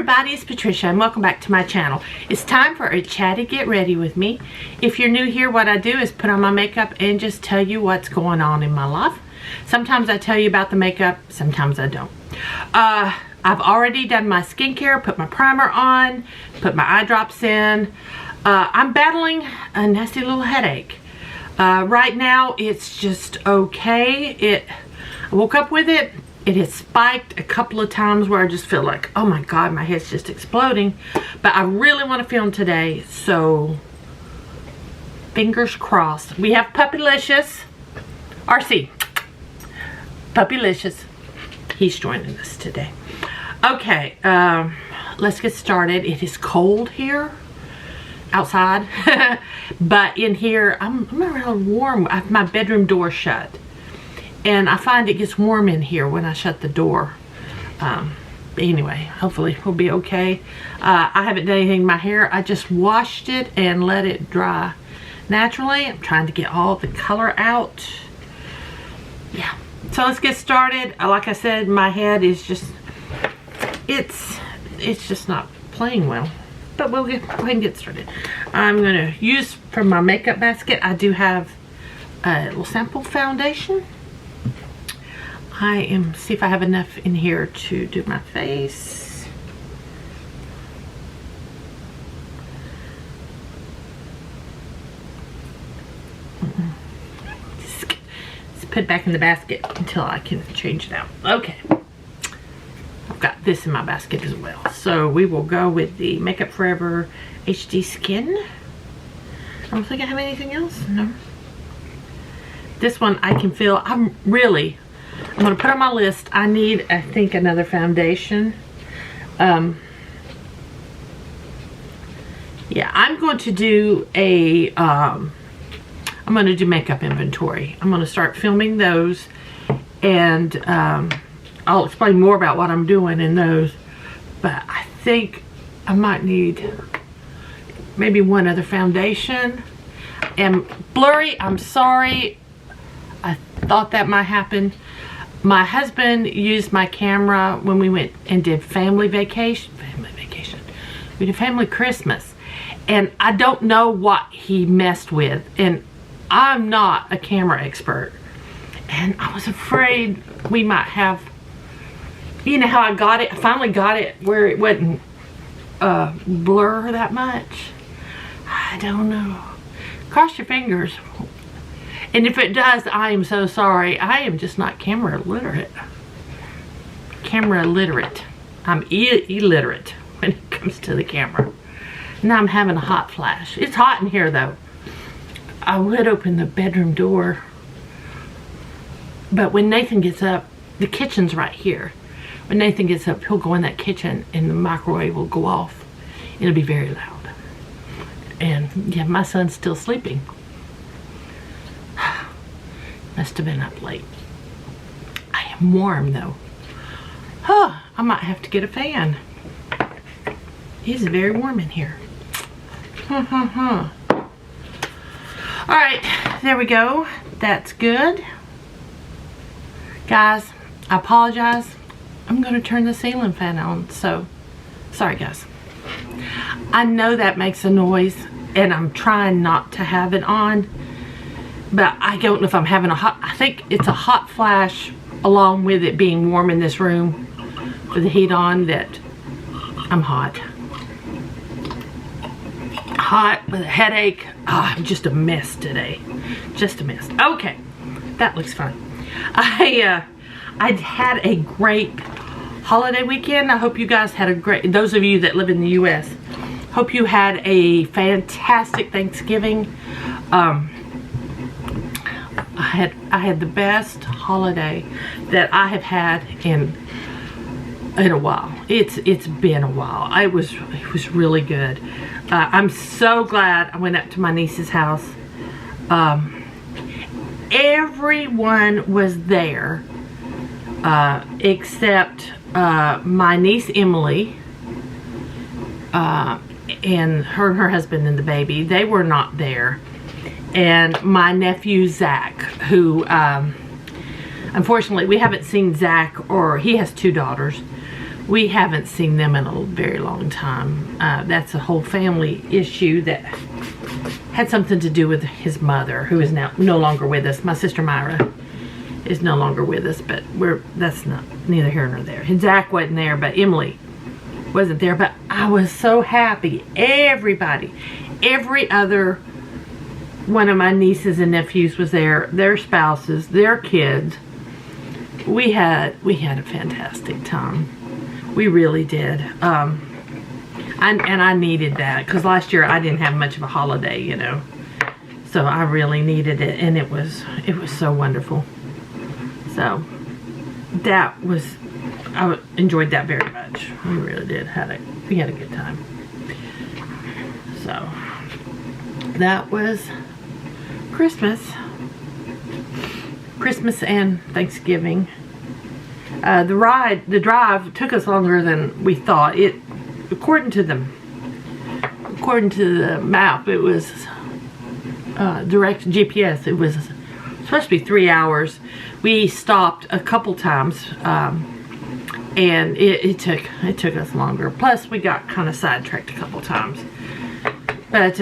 everybody, it's Patricia and welcome back to my channel. It's time for a Chatty Get Ready with me. If you're new here, what I do is put on my makeup and just tell you what's going on in my life. Sometimes I tell you about the makeup, sometimes I don't. I've already done my skincare, put my primer on, put my eye drops in. I'm battling a nasty little headache. Right now it's just okay. I woke up with it. It has spiked a couple of times where I just feel like, oh my God, my head's just exploding. But I really want to film today, so fingers crossed. We have Puppylicious, RC, Puppylicious. He's joining us today. Okay, let's get started. It is cold here outside, but in here, I'm around warm. I have my bedroom door shut. And I find it gets warm in here when I shut the door. Anyway, hopefully we'll be okay. I haven't done anything to my hair. I just washed it and let it dry naturally. I'm trying to get all the color out. Yeah. So let's get started. Like I said, my head is just, it's just not playing well. But we'll go ahead and get started. I'm going to use for my makeup basket, I do have a little sample foundation. See if I have enough in here to do my face. Just put it back in the basket until I can change it out. Okay. I've got this in my basket as well. So we will go with the Makeup Forever HD Skin. I don't think I have anything else. No. This one I can feel, I'm going to put on my list. I need, I think, another foundation. Yeah, I'm going to do a, I'm going to do makeup inventory. I'm going to start filming those, and I'll explain more about what I'm doing in those. But I think I might need maybe one other foundation. And blurry, I'm sorry. I thought that might happen. My husband used my camera when we went and did family vacation. We did family Christmas. And I don't know what he messed with. And I'm not a camera expert. And I was afraid we might have, you know how I got it? I finally got it where it wouldn't blur that much. I don't know. Cross your fingers. And if it does, I am so sorry. I am just not camera literate. Camera literate. I'm illiterate when it comes to the camera. Now I'm having a hot flash. It's hot in here though. I would open the bedroom door. But when Nathan gets up, the kitchen's right here. When Nathan gets up, he'll go in that kitchen and the microwave will go off. It'll be very loud. And yeah, my son's still sleeping. Must have been up late. I am warm though. Huh, I might have to get a fan. It's very warm in here. Alright, there we go. That's good. Guys, I apologize. I'm going to turn the ceiling fan on, so sorry guys. I know that makes a noise and I'm trying not to have it on. But I don't know if I'm having I think it's a hot flash along with it being warm in this room with the heat on that I'm hot. Hot with a headache. Oh, I'm just a mess today. Just a mess. Okay, that looks fun. I had a great holiday weekend. I hope you guys had a great, those of you that live in the U.S., hope you had a fantastic Thanksgiving. I had the best holiday that I have had in a while. It's been a while. It was really good. I'm so glad I went up to my niece's house. Everyone was there except my niece Emily and her husband and the baby. They were not there. And my nephew Zach, who unfortunately we haven't seen Zach, or he has two daughters. we haven't seen them in a very long time. That's a whole family issue that had something to do with his mother, who is now no longer with us. My sister Myra is no longer with us, but that's not neither here nor there. And Zach wasn't there, but Emily wasn't there. But I was so happy. Everybody, every other one of my nieces and nephews was there, their spouses, their kids. We had a fantastic time. We really did. And I needed that, because last year I didn't have much of a holiday, you know. So I really needed it, and it was so wonderful. So I enjoyed that very much. We really did. We had a good time. So that was Christmas and Thanksgiving. The drive took us longer than we thought. According to the map, it was direct GPS. It was supposed to be 3 hours. We stopped a couple times, and it took us longer. Plus, we got kind of sidetracked a couple times. But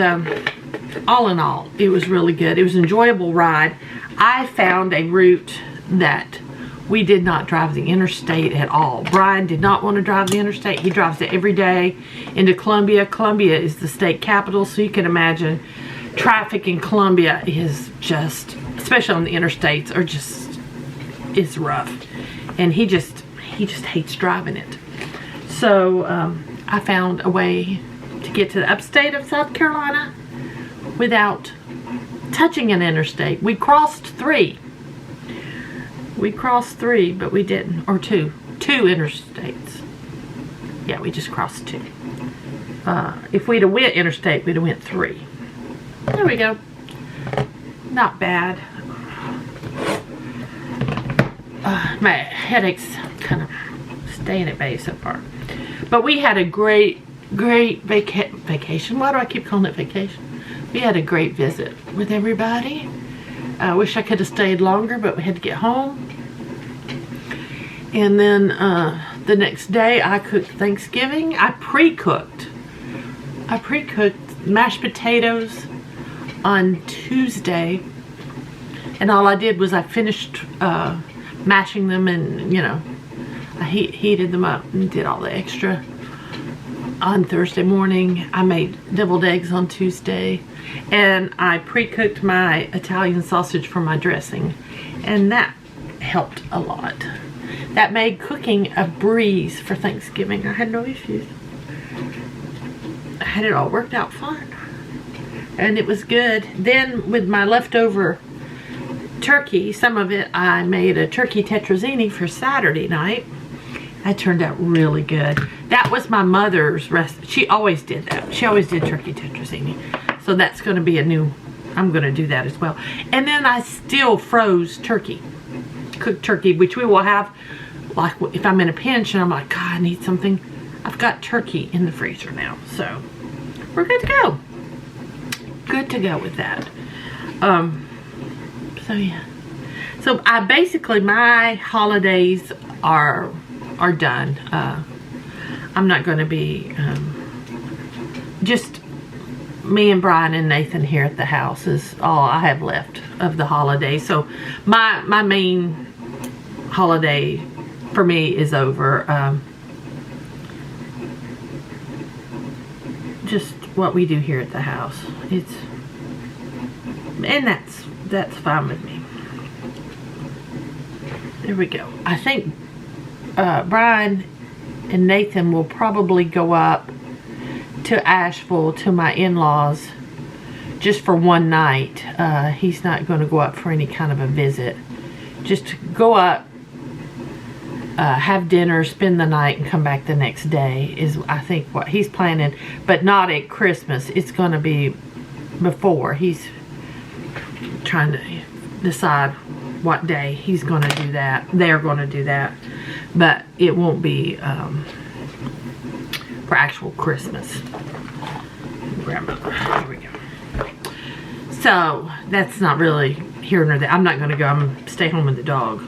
all in all, it was really good. It was an enjoyable ride. I found a route that we did not drive the interstate at all. Brian did not want to drive the interstate. He drives it every day into Columbia. Columbia is the state capital, so you can imagine traffic in Columbia is just, especially on the interstates, is rough. And he just hates driving it. So I found a way to get to the upstate of South Carolina without touching an interstate. We crossed three. But we didn't. Or two interstates. Yeah, we just crossed two. If we'd have went interstate, we'd have went 3. There we go. Not bad. My headache's kind of staying at bay so far. But we had a great vacation. Why do I keep calling it vacation? We had a great visit with everybody. I wish I could have stayed longer, but we had to get home. And then the next day I cooked Thanksgiving. I pre-cooked mashed potatoes on Tuesday. And all I did was I finished mashing them, and, you know, I heated them up and did all the extra on Thursday morning. I made deviled eggs on Tuesday. And I pre-cooked my Italian sausage for my dressing. And that helped a lot. That made cooking a breeze for Thanksgiving. I had no issues. I had it all worked out fine. And it was good. Then with my leftover turkey, some of it, I made a turkey tetrazzini for Saturday night. That turned out really good. That was my mother's recipe. She always did that. She always did turkey tetrazzini. So that's going to be I'm going to do that as well. And then I still froze turkey. Cooked turkey, which we will have, like, if I'm in a pinch and I'm like, God, I need something. I've got turkey in the freezer now. So we're good to go. Good to go with that. So yeah. So basically my holidays are done. I'm not going to be just me and Brian and Nathan here at the house is all I have left of the holiday. So my main holiday for me is over. Just what we do here at the house. That's fine with me. There we go. I think Brian and Nathan will probably go up to Asheville to my in-laws just for one night. He's not going to go up for any kind of a visit. Just go up, have dinner, spend the night, and come back the next day is, I think, what he's planning. But not at Christmas. It's going to be before. He's trying to decide what day he's going to do that. They're going to do that. But it won't be for actual Christmas. Grandmother. Here we go. So that's not really here nor there. I'm not going to go. I'm going to stay home with the dog.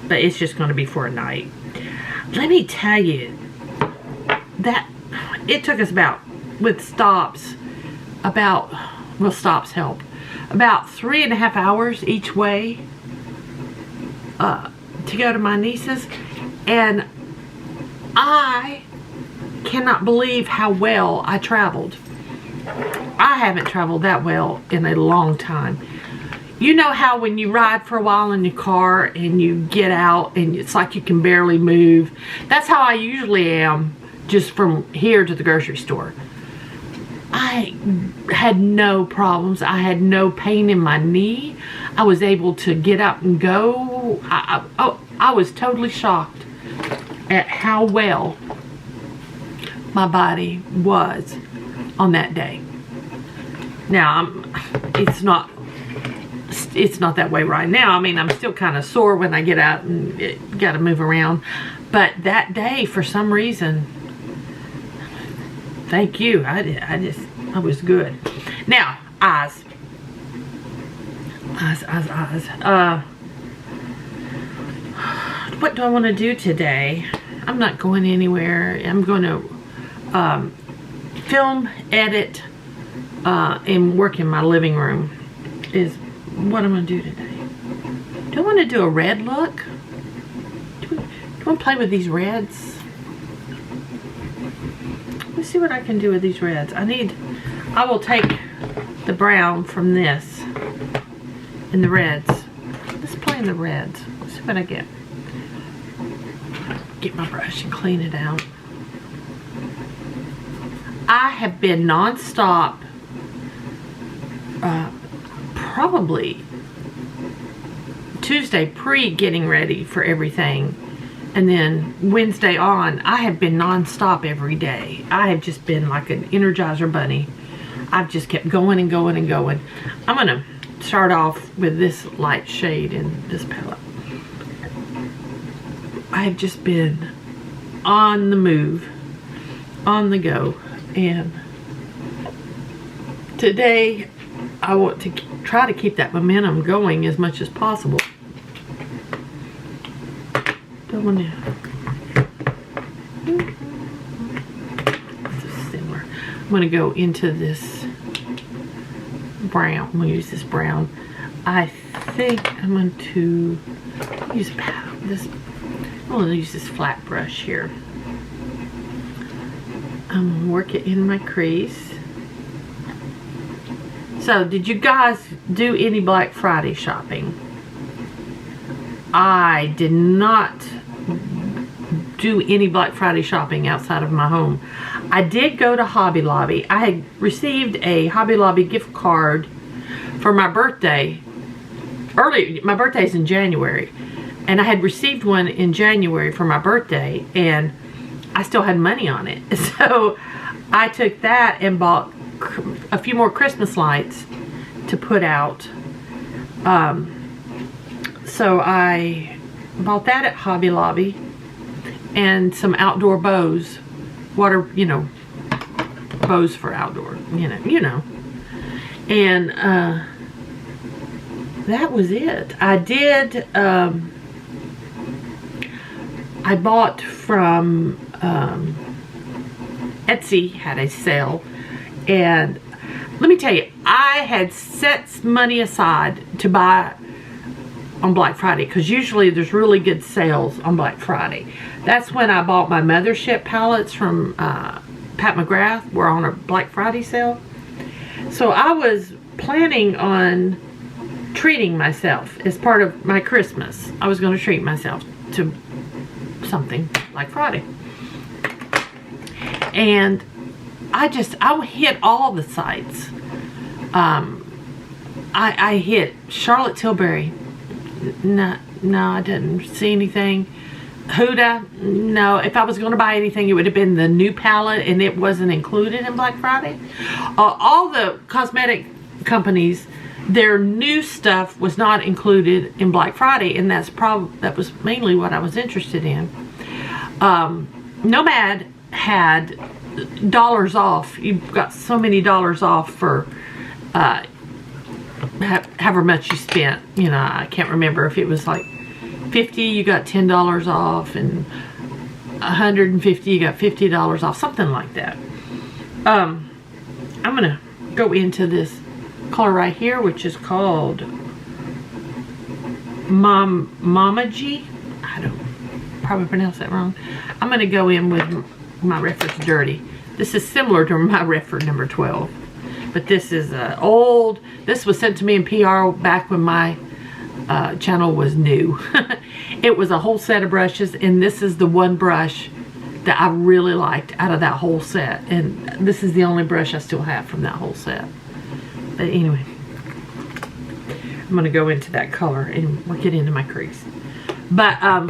but it's just going to be for a night. Let me tell you that it took us about, with stops, stops help, about 3.5 hours each way to go to my niece's, and I cannot believe how well I traveled. I haven't traveled that well in a long time. You know how when you ride for a while in your car and you get out and it's like you can barely move? That's how I usually am, just from here to the grocery store. I had no problems. I had no pain in my knee. I was able to get up and go. I was totally shocked at how well my body was on that day. Now, it's not that way right now. I mean, I'm still kind of sore when I get out and got to move around. But that day, for some reason, thank you. I was good. Now, eyes. What do I want to do today? I'm not going anywhere. I'm going to film, edit, and work in my living room is what I'm going to do today. Do I want to do a red look? Do I want to play with these reds? Let's see what I can do with these reds. I will take the brown from this and the reds. Let's play in the reds. Let's see what I get. Get my brush and clean it out. I have been non-stop probably Tuesday getting ready for everything, and then Wednesday on I have been non-stop every day. I have just been like an Energizer bunny. I've just kept going and going and going. I'm gonna start off with this light shade in this palette. I have just been on the move, on the go, and today I want to try to keep that momentum going as much as possible. Don't want to. This is similar. I'm going to go into this brown. I'm going to use this brown. I think I'm going to use this. I'm going to use this flat brush here. I'm going to work it in my crease. So, did you guys do any Black Friday shopping? I did not do any Black Friday shopping outside of my home. I did go to Hobby Lobby. I had received a Hobby Lobby gift card for my birthday. My birthday's in January. And I had received one in January for my birthday, and I still had money on it. So I took that and bought a few more Christmas lights to put out. So I bought that at Hobby Lobby, and some outdoor bows, bows for outdoor, you know. And that was it. I did. I bought from Etsy, had a sale, and let me tell you, I had set money aside to buy on Black Friday, because usually there's really good sales on Black Friday. That's when I bought my Mothership palettes from Pat McGrath. Were on a Black Friday sale. So I was planning on treating myself as part of my Christmas. I was going to treat myself to something like Friday. And I hit all the sites. I hit Charlotte Tilbury. No, I didn't see anything. Huda, no. If I was going to buy anything, it would have been the new palette, and it wasn't included in Black Friday. All the cosmetic companies, their new stuff was not included in Black Friday, and that was mainly what I was interested in. Nomad had dollars off. You've got so many dollars off for however much you spent. I can't remember if it was like 50 you got $10 off, and 150 you got $50 off, something like that. I'm gonna go into this color right here, which is called Mama G. I don't probably pronounce that wrong. I'm gonna go in with my Redford's Dirty. This is similar to my Redford number 12, but this is old. This was sent to me in PR back when my channel was new. It was a whole set of brushes, and this is the one brush that I really liked out of that whole set, and this is the only brush I still have from that whole set. But anyway, I'm gonna go into that color and we'll get into my crease. But I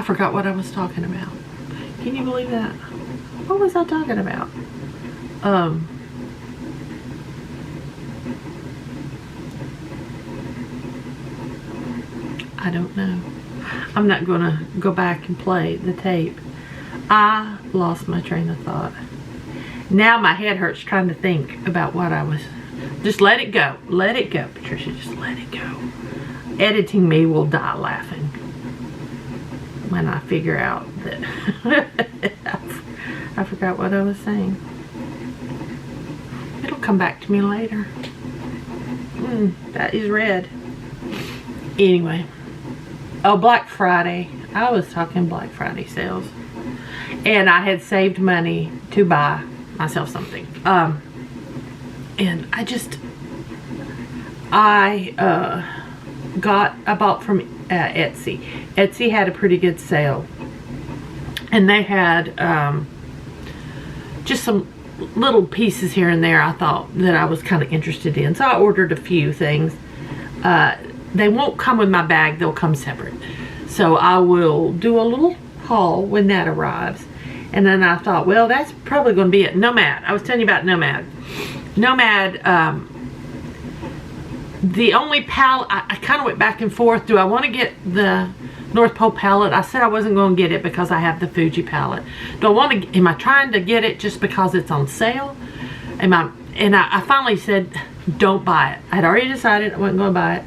forgot what I was talking about. Can you believe that? What was I talking about? I don't know. I'm not gonna go back and play the tape. I lost my train of thought. Now my head hurts trying to think about what I was. Just let it go. Let it go, Patricia. Just let it go. Editing me will die laughing when I figure out that I forgot what I was saying. It'll come back to me later. That is red. Anyway. Oh, Black Friday. I was talking Black Friday sales. And I had saved money to buy myself something. And I bought from Etsy. Etsy had a pretty good sale. And they had just some little pieces here and there I thought that I was kind of interested in. So I ordered a few things. They won't come with my bag, they'll come separate. So I will do a little haul when that arrives. And then I thought, well, that's probably going to be it. Nomad. I was telling you about Nomad. Nomad, the only palette, I kind of went back and forth. Do I want to get the North Pole palette? I said I wasn't going to get it because I have the Fuji palette. Do I want to, am I trying to get it just because it's on sale? And I finally said, don't buy it. I had already decided I wasn't going to buy it.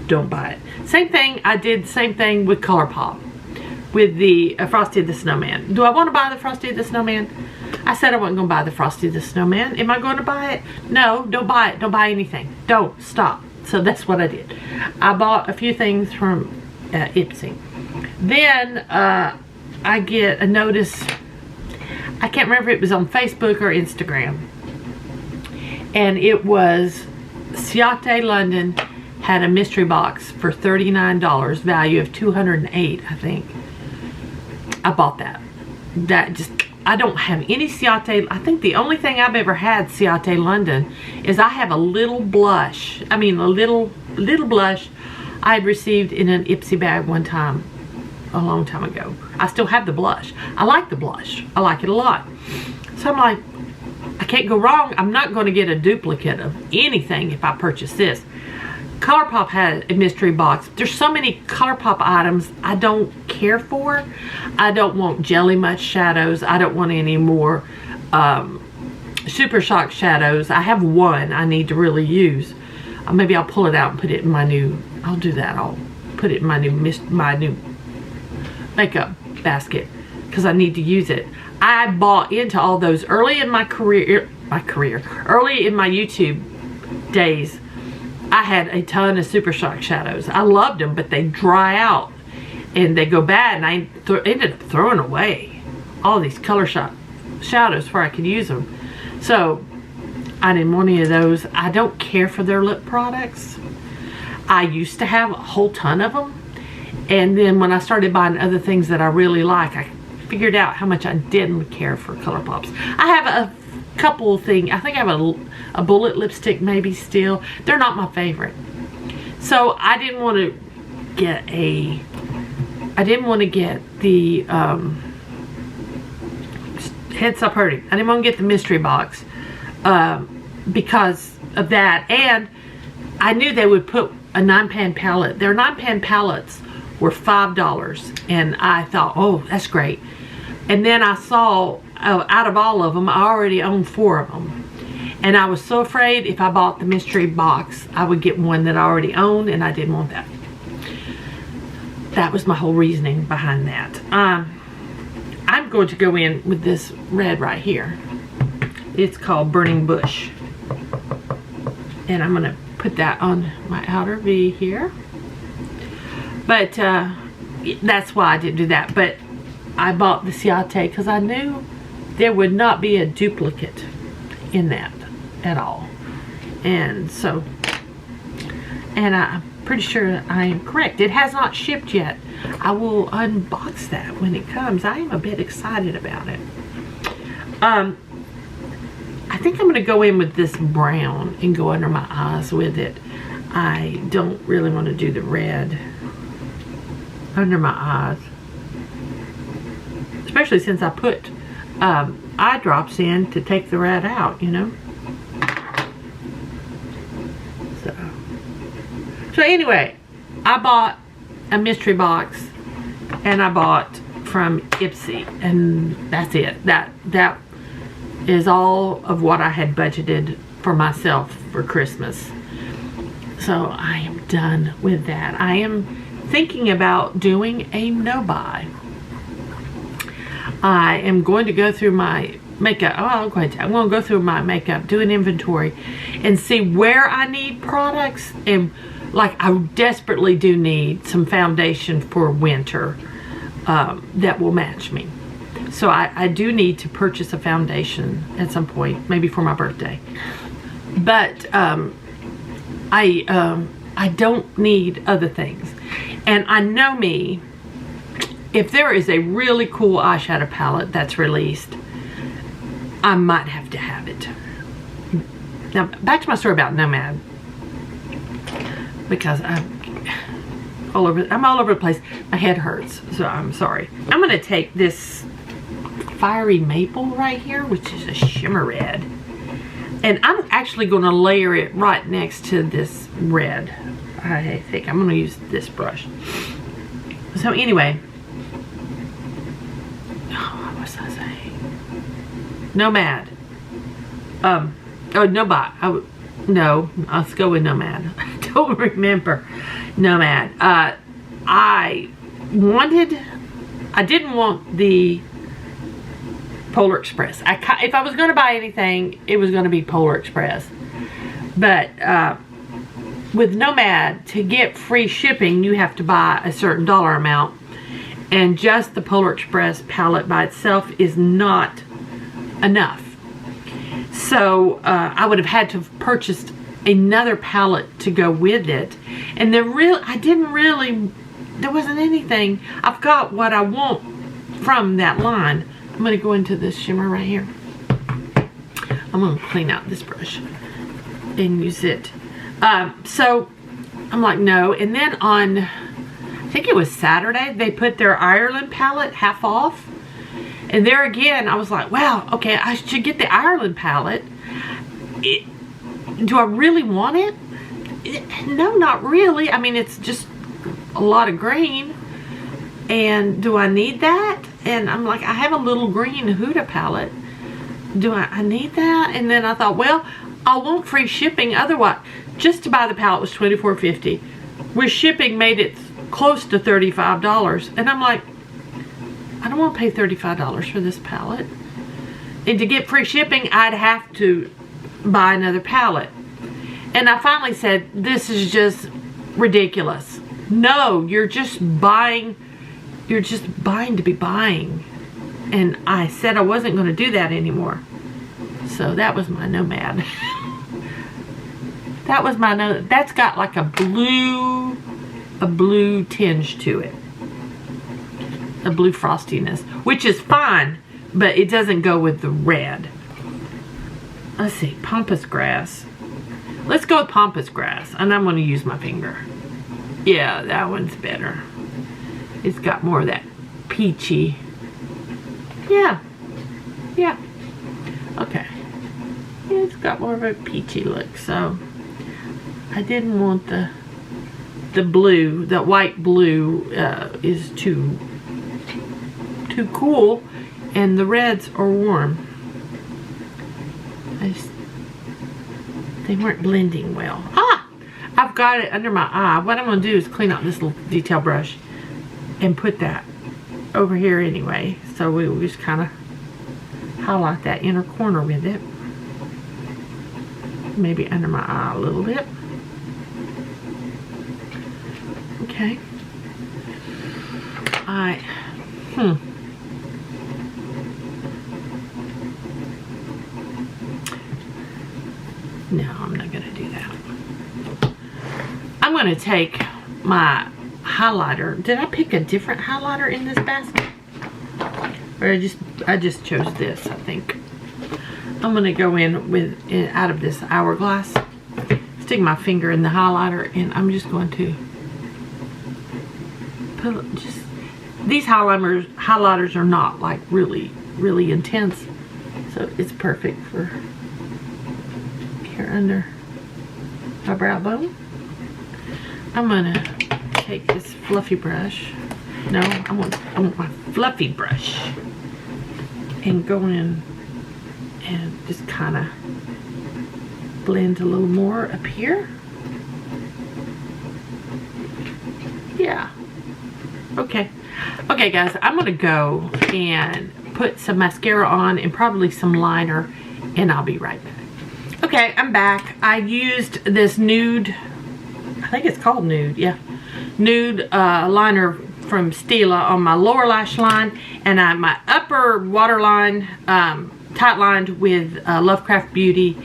Don't buy it. Same thing, I did the same thing with ColourPop. With the Frosty the Snowman. Do I want to buy the Frosty the Snowman? I said I wasn't going to buy the Frosty the Snowman. Am I going to buy it? No, don't buy it. Don't buy anything. Don't. Stop. So that's what I did. I bought a few things from Etsy. Then I get a notice. I can't remember if it was on Facebook or Instagram. And it was Ciate London had a mystery box for $39, value of $208, I think. I bought that. I don't have any Ciate. I think the only thing I've ever had Ciate London is I have a little blush. I mean, a little blush I had received in an Ipsy bag one time, a long time ago. I still have the blush. I like the blush. I like it a lot. So I'm like, I can't go wrong. I'm not going to get a duplicate of anything if I purchase this. ColourPop had a mystery box. There's so many ColourPop items I don't care for. I don't want Jelly Much shadows. I don't want any more Super Shock shadows. I have one I need to really use. Maybe I'll pull it out and put it in my new, I'll do that. I'll put it in my new makeup basket because I need to use it. I bought into all those early in my career, early in my YouTube days. I had a ton of Super Shock shadows. I loved them, but they dry out and they go bad, and I ended up throwing away all these Color Shock shadows before I could use them. So I didn't want any of those. I don't care for their lip products. I used to have a whole ton of them, and then when I started buying other things that I really like, I figured out how much I didn't care for ColourPops. I have a couple of things. I think I have a bullet lipstick maybe still. They're not my favorite. So I didn't want to get the head stop hurting. I didn't want to get the mystery box because of that. And I knew they would put a 9-pan palette. Their 9-pan palettes were $5, and I thought, oh, that's great. And then I saw out of all of them, I already owned 4 of them. And I was so afraid if I bought the mystery box, I would get one that I already owned, and I didn't want that. that was my whole reasoning behind that. I'm going to go in with this red right here. It's called Burning Bush. And I'm going to put that on my outer V here. But that's why I didn't do that. But I bought the Chatty because I knew there would not be a duplicate in that at all. And so, and I'm pretty sure I am correct. It has not shipped yet. I will unbox that when it comes. I am a bit excited about it. I think I'm going to go in with this brown and go under my eyes with it. I don't really want to do the red under my eyes, especially since I put eye drops in to take the red out, you know. So anyway, I bought a mystery box, and I bought from Ipsy, and that's it. That is all of what I had budgeted for myself for Christmas. So I am done with that. I am thinking about doing a no-buy. I am going to go through my makeup. Oh, I'm going to go through my makeup, do an inventory, and see where I need products. And like, I desperately do need some foundation for winter that will match me. So I do need to purchase a foundation at some point, maybe for my birthday. But I don't need other things. And I know me, if there is a really cool eyeshadow palette that's released, I might have to have it. Now, back to my story about Nomad. Because I'm all over the place. My head hurts, so I'm sorry. I'm going to take this Fiery Maple right here, which is a shimmer red. And I'm actually going to layer it right next to this red. I think I'm going to use this brush. So anyway, what was I saying? Nomad. Oh, no-buy. No, let's go with Nomad. I don't remember. Nomad. I didn't want the Polar Express. If I was going to buy anything, it was going to be Polar Express. But with Nomad, to get free shipping, you have to buy a certain dollar amount. And just the Polar Express palette by itself is not enough. So I would have had to have purchased another palette to go with it. And there wasn't anything. I've got what I want from that line. I'm going to go into this shimmer right here. I'm going to clean out this brush and use it. So I'm like, no. And then on, I think it was Saturday, they put their Ireland palette half off. And there again, I was like, wow, okay, I should get the Ireland palette. Do I really want it? No, not really. I mean, it's just a lot of green. And do I need that? And I'm like, I have a little green Huda palette. Do I need that? And then I thought, well, I want free shipping. Otherwise, just to buy the palette was $24.50. With shipping made it close to $35. And I'm like, I don't want to pay $35 for this palette. And to get free shipping, I'd have to buy another palette. And I finally said, this is just ridiculous. No, you're just buying to be buying. And I said I wasn't going to do that anymore. So that was my Nomad. That was my Nomad. That's got like a blue tinge to it. A blue frostiness, which is fine, but it doesn't go with the red. Let's see, Pampas Grass. Let's go with Pampas Grass, and I'm going to use my finger. Yeah, that one's better. It's got more of that peachy. Yeah. Okay. Yeah, it's got more of a peachy look, so I didn't want the blue. The white blue is too cool, and the reds are warm. They weren't blending well. I've got it under my eye. What I'm going to do is clean out this little detail brush and put that over here anyway. So we will just kind of highlight that inner corner with it. Maybe under my eye a little bit. Okay. Alright. No, I'm not going to do that. I'm going to take my highlighter. Did I pick a different highlighter in this basket? Or I just chose this, I think. I'm going to go in out of this hourglass. Stick my finger in the highlighter, and I'm just going to put these highlighters are not like really intense, so it's perfect for here under my brow bone. I'm gonna take this fluffy brush. No, I want my fluffy brush and go in and just kind of blend a little more up here. Yeah. Okay. Okay, guys, I'm gonna go and put some mascara on and probably some liner, and I'll be right back. Okay, I'm back. I used this nude, I think it's called nude, yeah. Nude liner from Stila on my lower lash line, and my upper waterline tight lined with Lovecraft Beauty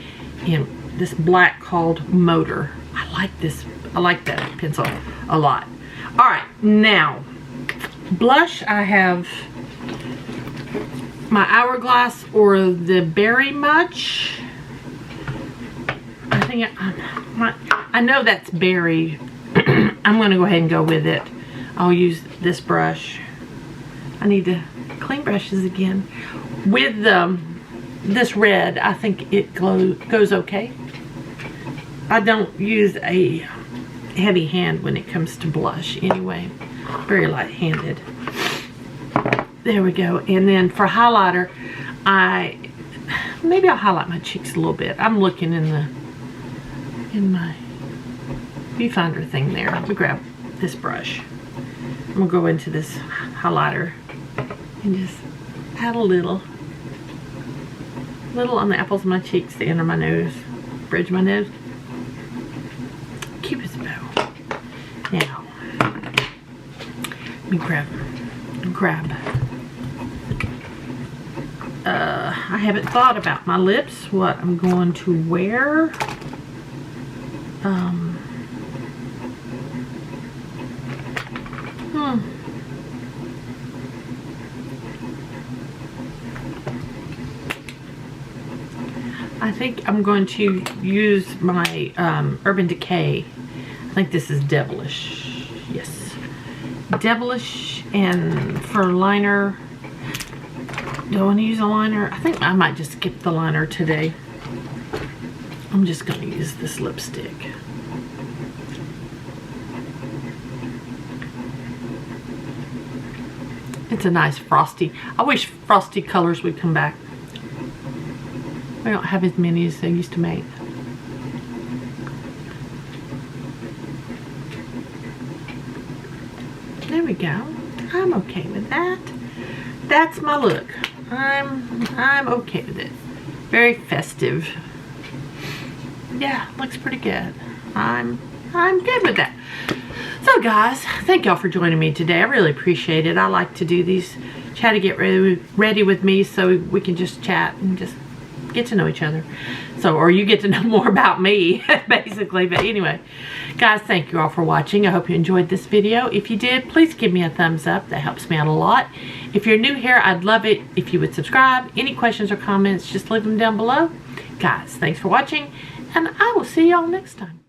in this black called Motor. I like this. I like that pencil a lot. All right, now blush. I have my Hourglass or the Berry Much. I think I know that's berry. I'm going to go ahead and go with it. I'll use this brush. I need to clean brushes again. With this red, I think it goes okay. I don't use a heavy hand when it comes to blush anyway. Very light-handed. There we go. And then for highlighter, maybe I'll highlight my cheeks a little bit. I'm looking in my viewfinder thing there. Let me grab this brush. I'm gonna go into this highlighter and just add a little on the apples of my cheeks, the end of my nose, bridge of my nose. Cupid's bow. Now, let me grab. I haven't thought about my lips, what I'm going to wear. I think I'm going to use my Urban Decay. I think this is Devilish. Yes. Devilish, and for liner, do I want to use a liner? I think I might just skip the liner today. I'm just going to use this lipstick. It's a nice frosty. I wish frosty colors would come back. We don't have as many as they used to make. There we go. I'm okay with that. That's my look. I'm okay with it. Very festive. Yeah, looks pretty good. I'm good with that. So guys, thank y'all for joining me today. I really appreciate it. I like to do these Chatty Get Ready with me so we can just chat and just get to know each other. So, or you get to know more about me, basically. But anyway, guys, thank you all for watching. I hope you enjoyed this video. If you did, please give me a thumbs up. That helps me out a lot. If you're new here, I'd love it if you would subscribe. Any questions or comments, just leave them down below. Guys, thanks for watching, and I will see y'all next time.